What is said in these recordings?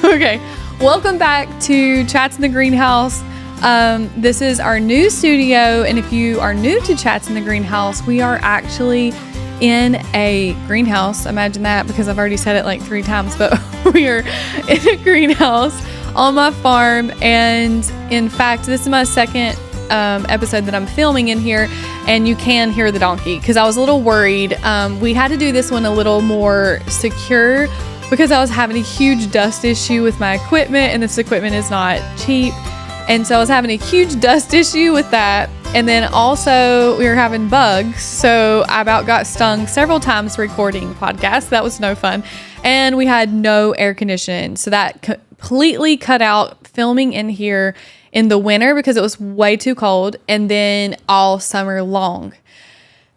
Okay, welcome back to Chats in the Greenhouse. This is our new studio, and if you are new to Chats in the Greenhouse, we are actually in a greenhouse. Imagine that, because I've already said it like 3 times, but we are in a greenhouse on my farm. And in fact, this is my second episode that I'm filming in here, and you can hear the donkey because I was a little worried. We had to do this one a little more secure because I was having a huge dust issue with my equipment, and this equipment is not cheap. And so I was having a huge dust issue with that. And then also we were having bugs. So I about got stung several times recording podcasts. That was no fun. And we had no air conditioning. So that completely cut out filming in here in the winter because it was way too cold, and then all summer long.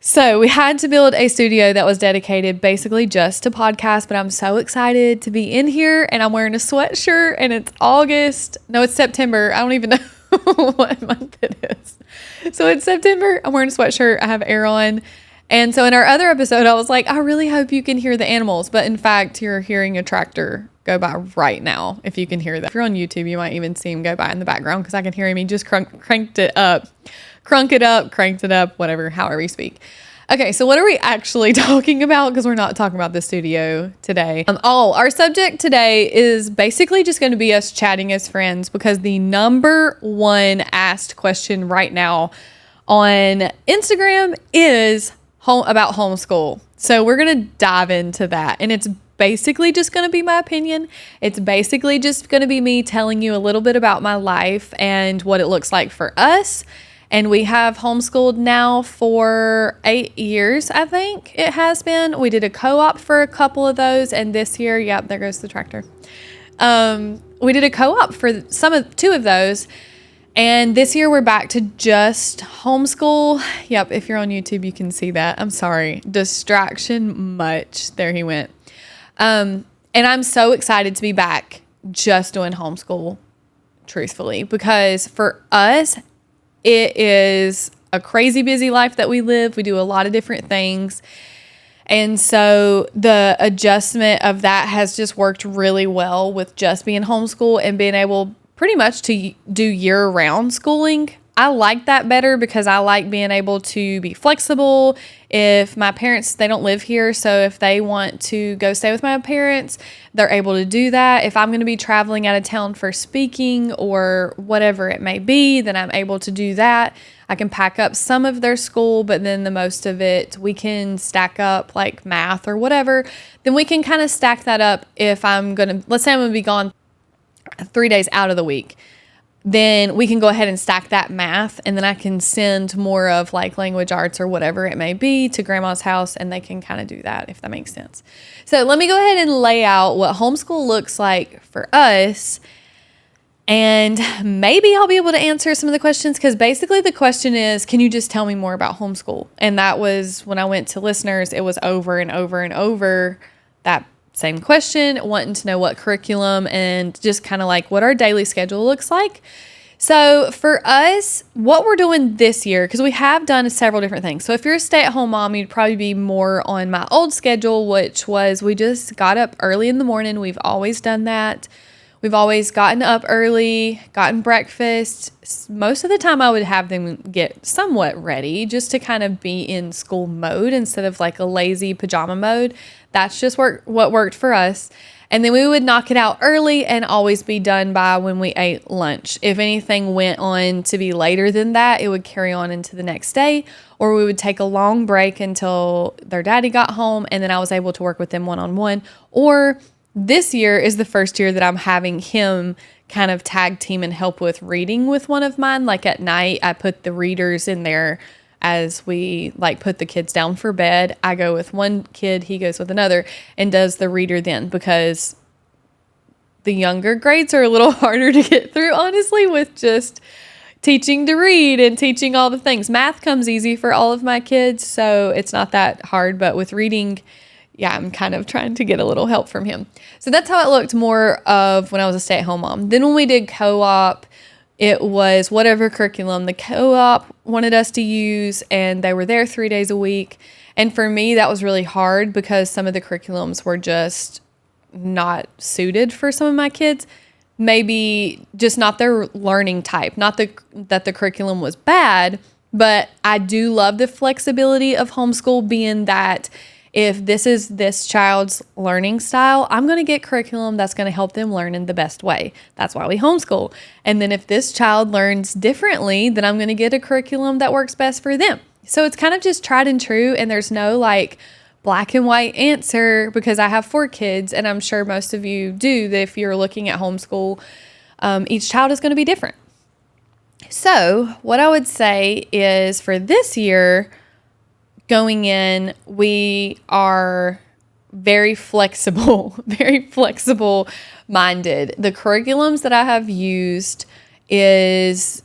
So we had to build a studio that was dedicated basically just to podcasts, but I'm so excited to be in here, and I'm wearing a sweatshirt, and it's August. No, it's September. I don't even know what month it is. So it's September. I'm wearing a sweatshirt. I have air on. And so in our other episode, I was like, I really hope you can hear the animals. But in fact, you're hearing a tractor go by right now, if you can hear that. If you're on YouTube, you might even see him go by in the background because I can hear him. He just cranked it up, whatever, however you speak. Okay, so what are we actually talking about? Because we're not talking about the studio today. Our subject today is basically just going to be us chatting as friends, because the number one asked question right now on Instagram is about homeschool. So we're going to dive into that, and it's basically just going to be my opinion. It's basically just going to be me telling you a little bit about my life and what it looks like for us. And we have homeschooled now for 8 years, I think it has been. We did a co-op for a couple of those, and this year, yep, there goes the tractor. We did a co-op for 2 of those, and this year we're back to just homeschool. Yep, if you're on YouTube, you can see that. I'm sorry, distraction much. There he went. And I'm so excited to be back just doing homeschool, truthfully, because for us, it is a crazy busy life that we live. We do a lot of different things. And so the adjustment of that has just worked really well with just being homeschool and being able pretty much to do year-round schooling. I like that better because I like being able to be flexible. If my parents, they don't live here, so if they want to go stay with my parents, they're able to do that. If I'm going to be traveling out of town for speaking or whatever it may be, then I'm able to do that. I can pack up some of their school, but then the most of it we can stack up, like math or whatever. Then we can kind of stack that up if I'm going to, let's say I'm going to be gone 3 days out of the week. Then we can go ahead and stack that math, and then I can send more of like language arts or whatever it may be to grandma's house, and they can kind of do that, if that makes sense. So let me go ahead and lay out what homeschool looks like for us, and maybe I'll be able to answer some of the questions, because basically the question is, can you just tell me more about homeschool? And that was when I went to listeners, it was over and over and over that same question, wanting to know what curriculum and just kind of like what our daily schedule looks like. So for us, what we're doing this year, because we have done several different things. So if you're a stay-at-home mom, you'd probably be more on my old schedule, which was we just got up early in the morning. We've always done that. We've always gotten up early, gotten breakfast. Most of the time I would have them get somewhat ready just to kind of be in school mode instead of like a lazy pajama mode. That's just what worked for us. And then we would knock it out early and always be done by when we ate lunch. If anything went on to be later than that, it would carry on into the next day, or we would take a long break until their daddy got home, and then I was able to work with them one-on-one. Or this year is the first year that I'm having him kind of tag team and help with reading with one of mine. Like at night, I put the readers in there as we like put the kids down for bed. I go with one kid, he goes with another and does the reader then, because the younger grades are a little harder to get through, honestly, with just teaching to read and teaching all the things. Math comes easy for all of my kids, so it's not that hard, but with reading, yeah, I'm kind of trying to get a little help from him. So that's how it looked more of when I was a stay-at-home mom. Then when we did co-op, it was whatever curriculum the co-op wanted us to use, and they were there 3 days a week. And for me, that was really hard because some of the curriculums were just not suited for some of my kids. Maybe just not their learning type. Not that the curriculum was bad, but I do love the flexibility of homeschool, being that if this is this child's learning style, I'm going to get curriculum that's going to help them learn in the best way. That's why we homeschool. And then if this child learns differently, then I'm going to get a curriculum that works best for them. So it's kind of just tried and true, and there's no like black and white answer, because I have 4 kids, and I'm sure most of you do, that if you're looking at homeschool, each child is going to be different. So what I would say is, for this year going in, we are very flexible, very flexible minded. The curriculums that I have used is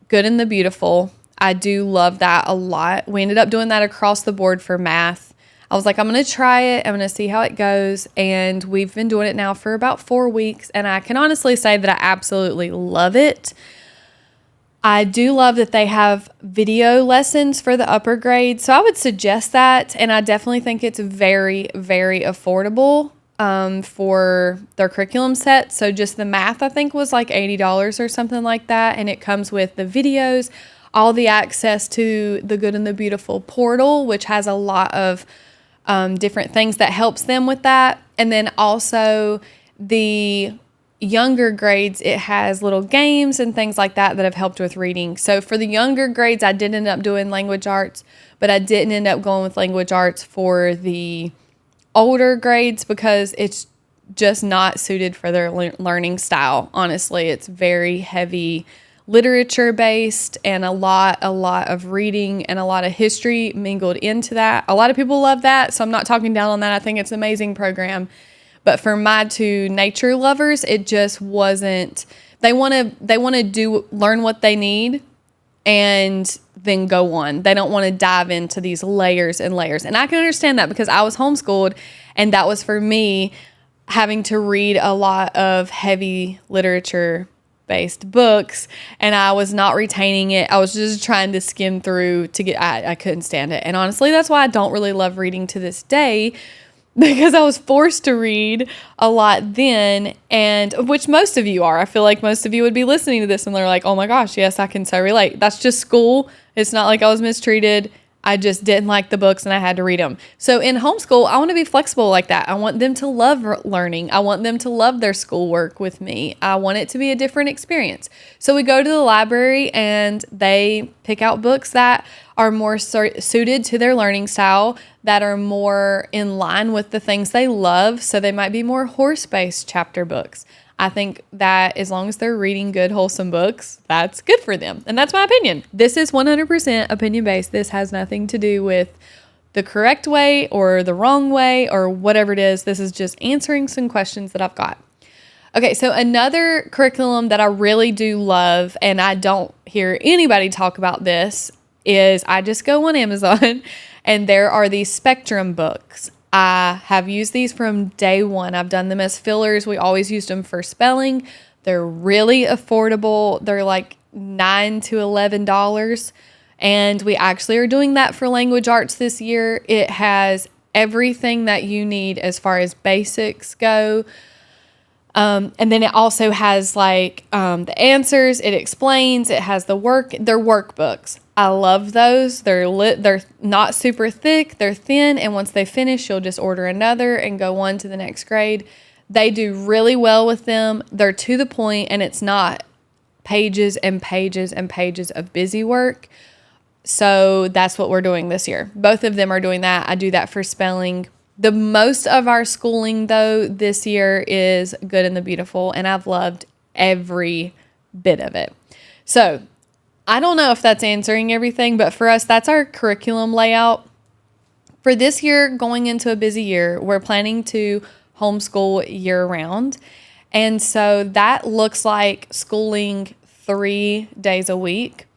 Good and the Beautiful. I do love that a lot. We ended up doing that across the board for math. I was like, I'm going to try it. I'm going to see how it goes. And we've been doing it now for about 4 weeks. And I can honestly say that I absolutely love it. I do love that they have video lessons for the upper grades. So I would suggest that. And I definitely think it's very, very affordable for their curriculum set. So just the math, I think, was like $80 or something like that. And it comes with the videos, all the access to the Good and the Beautiful portal, which has a lot of different things that helps them with that. And then also the younger grades, it has little games and things like that that have helped with reading. So for the younger grades, I did end up doing language arts, but I didn't end up going with language arts for the older grades because it's just not suited for their learning style. Honestly, it's very heavy literature based and a lot of reading and a lot of history mingled into that. A lot of people love that, so I'm not talking down on that. I think it's an amazing program. But for my 2 nature lovers, it just wasn't. They want to learn what they need and then go on. They don't want to dive into these layers and layers. And I can understand that because I was homeschooled, and that was for me having to read a lot of heavy literature based books, and I was not retaining it. I was just trying to skim through to get, I couldn't stand it. And honestly, that's why I don't really love reading to this day, because I was forced to read a lot then, and which most of you are. I feel like most of you would be listening to this and they're like, oh my gosh, yes, I can so relate. That's just school. It's not like I was mistreated. I just didn't like the books and I had to read them. So in homeschool, I want to be flexible like that. I want them to love learning. I want them to love their schoolwork with me. I want it to be a different experience. So we go to the library and they pick out books that are more suited to their learning style, that are more in line with the things they love. So they might be more horse-based chapter books. I think that as long as they're reading good, wholesome books, that's good for them. And that's my opinion. This is 100% opinion-based. This has nothing to do with the correct way or the wrong way or whatever it is. This is just answering some questions that I've got. Okay, so another curriculum that I really do love, and I don't hear anybody talk about this, is I just go on Amazon and there are these Spectrum books. I have used these from day one. I've done them as fillers. We always used them for spelling. They're really affordable. They're like $9 to $11. And we actually are doing that for language arts this year. It has everything that you need as far as basics go. And then it also has like the answers. It explains. It has their workbooks. I love those. They're not super thick. They're thin. And once they finish, you'll just order another and go on to the next grade. They do really well with them. They're to the point, and it's not pages and pages and pages of busy work. So that's what we're doing this year. Both of them are doing that. I do that for spelling. The most of our schooling, though, this year is Good and the Beautiful, and I've loved every bit of it. So I don't know if that's answering everything, but for us, that's our curriculum layout. For this year, going into a busy year, we're planning to homeschool year-round. And so that looks like schooling 3 days a week.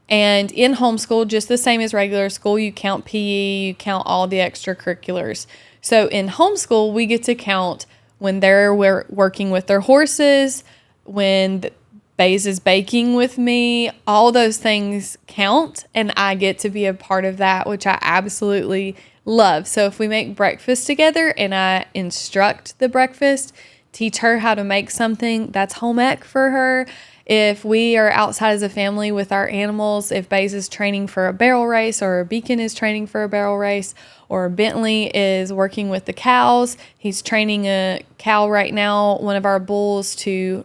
And in homeschool, just the same as regular school, you count PE, you count all the extracurriculars. So in homeschool, we get to count when they're working with their horses, when Baze is baking with me, all those things count, and I get to be a part of that, which I absolutely love. So if we make breakfast together and I instruct the breakfast, teach her how to make something, that's home ec for her. If we are outside as a family with our animals, if Baze is training for a barrel race, or Beacon is training for a barrel race, or Bentley is working with the cows, he's training a cow right now, one of our bulls, to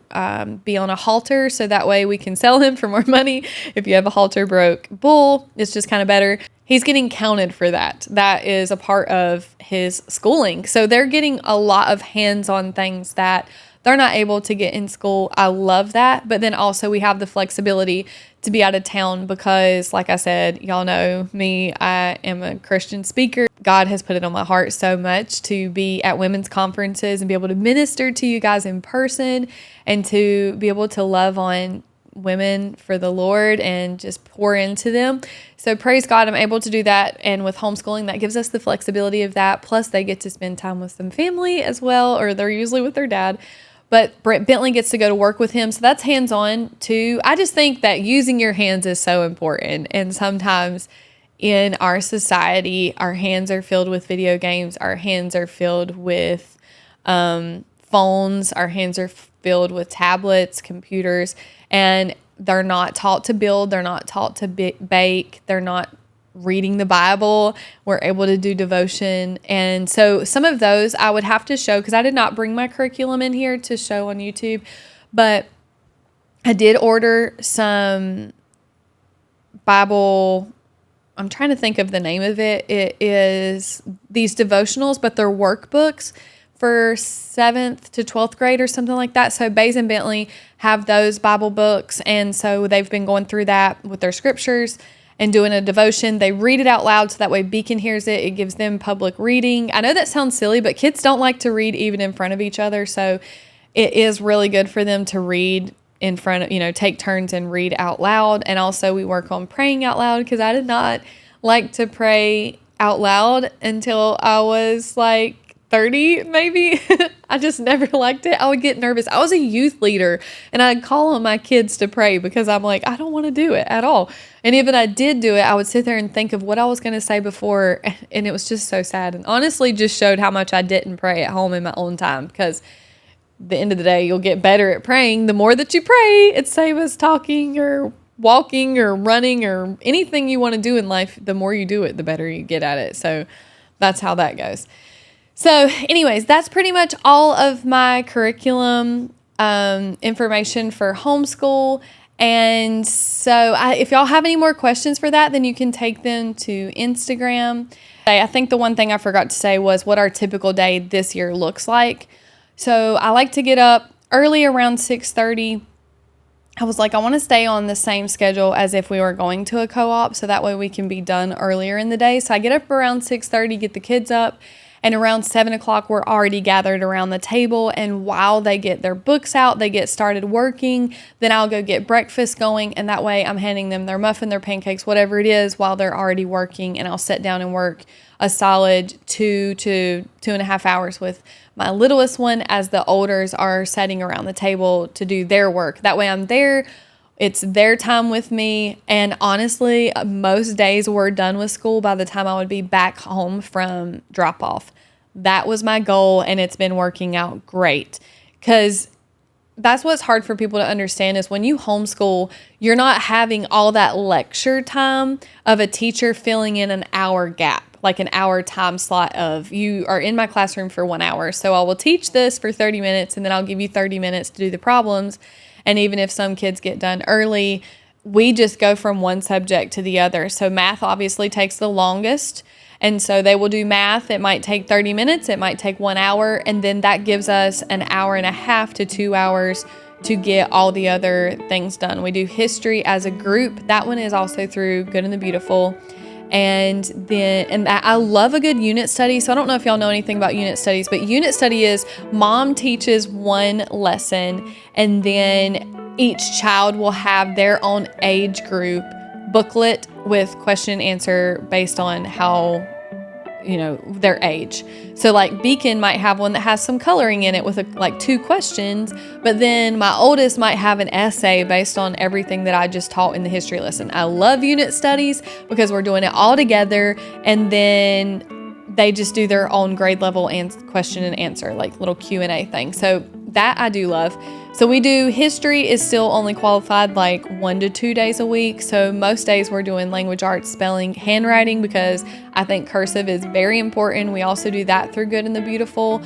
be on a halter, so that way we can sell him for more money. If you have a halter broke bull, it's just kind of better. He's getting counted for that. That is a part of his schooling. So they're getting a lot of hands-on things that they're not able to get in school. I love that. But then also we have the flexibility to be out of town because, like I said, y'all know me, I am a Christian speaker. God has put it on my heart so much to be at women's conferences and be able to minister to you guys in person and to be able to love on women for the Lord and just pour into them. So praise God, I'm able to do that. And with homeschooling, that gives us the flexibility of that. Plus they get to spend time with some family as well, or they're usually with their dad. But Bentley gets to go to work with him. So that's hands-on too. I just think that using your hands is so important. And sometimes in our society, our hands are filled with video games. Our hands are filled with phones. Our hands are filled with tablets, computers, and they're not taught to build. They're not taught to bake. They're not reading the Bible. We're able to do devotion. And so some of those I would have to show, because I did not bring my curriculum in here to show on YouTube, but I did order some Bible. I'm trying to think of the name of it. It is these devotionals, but they're workbooks for 7th to 12th grade or something like that. So Baze and Bentley have those Bible books. And so they've been going through that with their scriptures and doing a devotion. They read it out loud so that way Beacon hears it. It gives them public reading. I know that sounds silly, but kids don't like to read even in front of each other. So it is really good for them to read in front of, take turns and read out loud. And also we work on praying out loud, because I did not like to pray out loud until I was like 30 maybe. I just never liked it. I would get nervous. I was a youth leader and I'd call on my kids to pray because I'm like, I don't want to do it at all. And even I did do it, I would sit there and think of what I was going to say before, and it was just so sad, and honestly just showed how much I didn't pray at home in my own time, because at the end of the day, you'll get better at praying the more that you pray. It's same as talking or walking or running or anything you want to do in life. The more you do it, the better you get at it. So that's how that goes. So anyways, that's pretty much all of my curriculum information for homeschool. And so if y'all have any more questions for that, then you can take them to Instagram. I think the one thing I forgot to say was what our typical day this year looks like. So I like to get up early around 6:30. I was like, I want to stay on the same schedule as if we were going to a co-op, so that way we can be done earlier in the day. So I get up around 6:30, get the kids up, and around 7 o'clock, we're already gathered around the table. And while they get their books out, they get started working, then I'll go get breakfast going. And that way I'm handing them their muffin, their pancakes, whatever it is, while they're already working. And I'll sit down and work a solid 2 to 2.5 hours with my littlest one as the olders are sitting around the table to do their work. That way I'm there. It's their time with me. And honestly, most days we're done with school by the time I would be back home from drop off. That was my goal, and it's been working out great, because that's what's hard for people to understand is when you homeschool, you're not having all that lecture time of a teacher filling in an hour gap, like an hour time slot of you are in my classroom for 1 hour. So I will teach this for 30 minutes and then I'll give you 30 minutes to do the problems. And even if some kids get done early, we just go from one subject to the other. So math obviously takes the longest. And so they will do math. It might take 30 minutes. It might take 1 hour. And then that gives us an hour and a half to 2 hours to get all the other things done. We do history as a group. That one is also through Good and the Beautiful. And I love a good unit study. So I don't know if y'all know anything about unit studies, but unit study is mom teaches one lesson, and then each child will have their own age group booklet with question and answer based on how, their age. So like Beacon might have one that has some coloring in it with like 2 questions, but then my oldest might have an essay based on everything that I just taught in the history lesson. I love unit studies because we're doing it all together, and then they just do their own grade level and question and answer, like little Q&A thing. So that I do love. So we do history is still only qualified like 1 to 2 days a week. So most days we're doing language arts, spelling, handwriting, because I think cursive is very important. We also do that through Good and the Beautiful.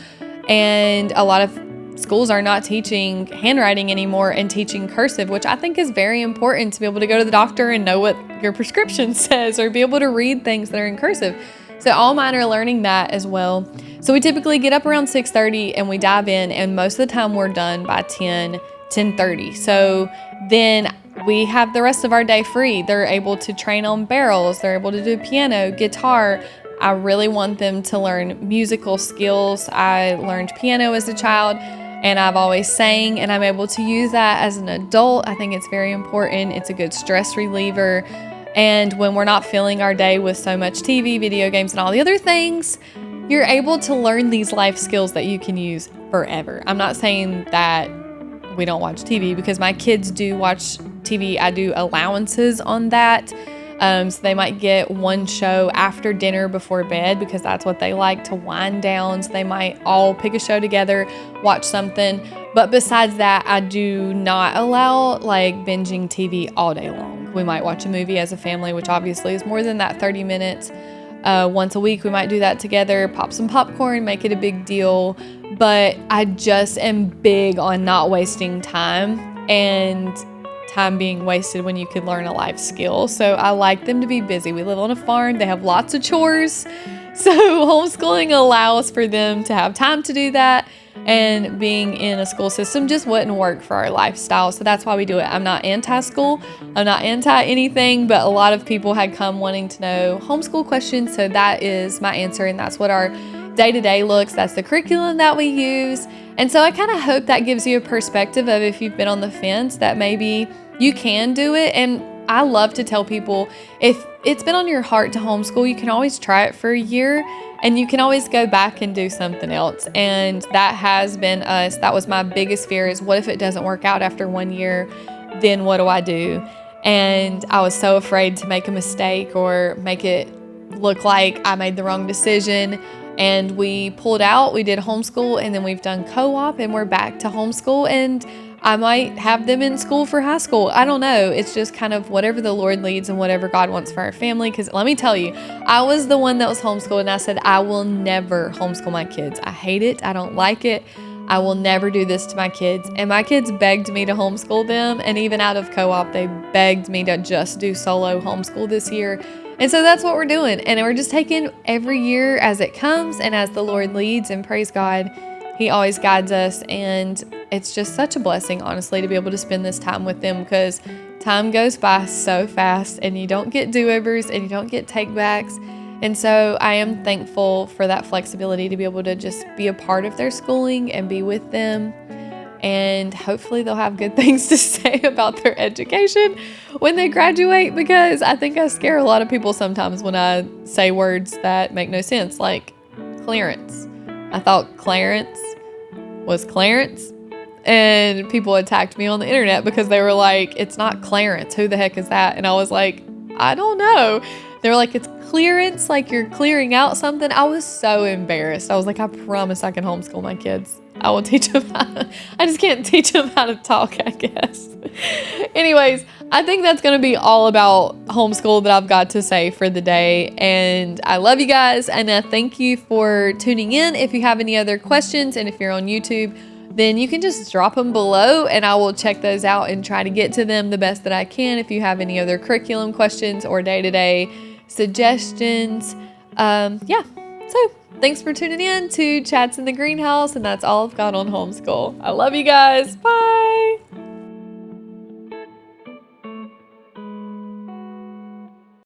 And a lot of schools are not teaching handwriting anymore and teaching cursive, which I think is very important to be able to go to the doctor and know what your prescription says, or be able to read things that are in cursive. So all mine are learning that as well. So we typically get up around 6:30 and we dive in, and most of the time we're done by 10:30. So then we have the rest of our day free. They're able to train on barrels. They're able to do piano, guitar. I really want them to learn musical skills. I learned piano as a child, and I've always sang, and I'm able to use that as an adult. I think it's very important. It's a good stress reliever. And when we're not filling our day with so much TV, video games, and all the other things, you're able to learn these life skills that you can use forever. I'm not saying that we don't watch TV, because my kids do watch TV. I do allowances on that. So they might get one show after dinner before bed, because that's what they like to wind down. So they might all pick a show together, watch something. But besides that, I do not allow like binging TV all day long. We might watch a movie as a family, which obviously is more than that 30 minutes. Once a week, we might do that together, pop some popcorn, make it a big deal. But I just am big on not wasting time, and time being wasted when you could learn a life skill. So I like them to be busy. We live on a farm. They have lots of chores. So homeschooling allows for them to have time to do that. And being in a school system just wouldn't work for our lifestyle. So that's why we do it. I'm not anti-school. I'm not anti anything, but a lot of people had come wanting to know homeschool questions. So that is my answer. And that's what our day-to-day looks. That's the curriculum that we use. And so I kind of hope that gives you a perspective of, if you've been on the fence, that maybe you can do it. And I love to tell people, if it's been on your heart to homeschool, you can always try it for a year, and you can always go back and do something else. And that has been us. That was my biggest fear, is what if it doesn't work out after 1 year? Then what do I do? And I was so afraid to make a mistake or make it look like I made the wrong decision. And we pulled out. We did homeschool, and then we've done co-op, and we're back to homeschool. And I might have them in school for high school. I don't know. It's just kind of whatever the Lord leads and whatever God wants for our family. Because let me tell you, I was the one that was homeschooled, and I said, I will never homeschool my kids. I hate it. I don't like it. I will never do this to my kids. And my kids begged me to homeschool them. And even out of co-op, they begged me to just do solo homeschool this year. And so that's what we're doing. And we're just taking every year as it comes and as the Lord leads. And praise God, He always guides us. And it's just such a blessing, honestly, to be able to spend this time with them, because time goes by so fast, and you don't get do-overs and you don't get take-backs. And so I am thankful for that flexibility to be able to just be a part of their schooling and be with them. And hopefully they'll have good things to say about their education when they graduate, because I think I scare a lot of people sometimes when I say words that make no sense, like clearance. I thought Clarence was Clarence, and people attacked me on the internet because they were like, it's not Clarence. Who the heck is that? And I was like, I don't know. They were like, it's clearance, like you're clearing out something. I was so embarrassed. I was like, I promise I can homeschool my kids. I will teach them I just can't teach them how to talk, I guess. Anyways, I think that's going to be all about homeschool that I've got to say for the day. And I love you guys. And I thank you for tuning in. If you have any other questions, and if you're on YouTube, then you can just drop them below, and I will check those out and try to get to them the best that I can. If you have any other curriculum questions or day-to-day suggestions. So thanks for tuning in to Chats in the Greenhouse, and that's all I've got on homeschool. I love you guys. Bye.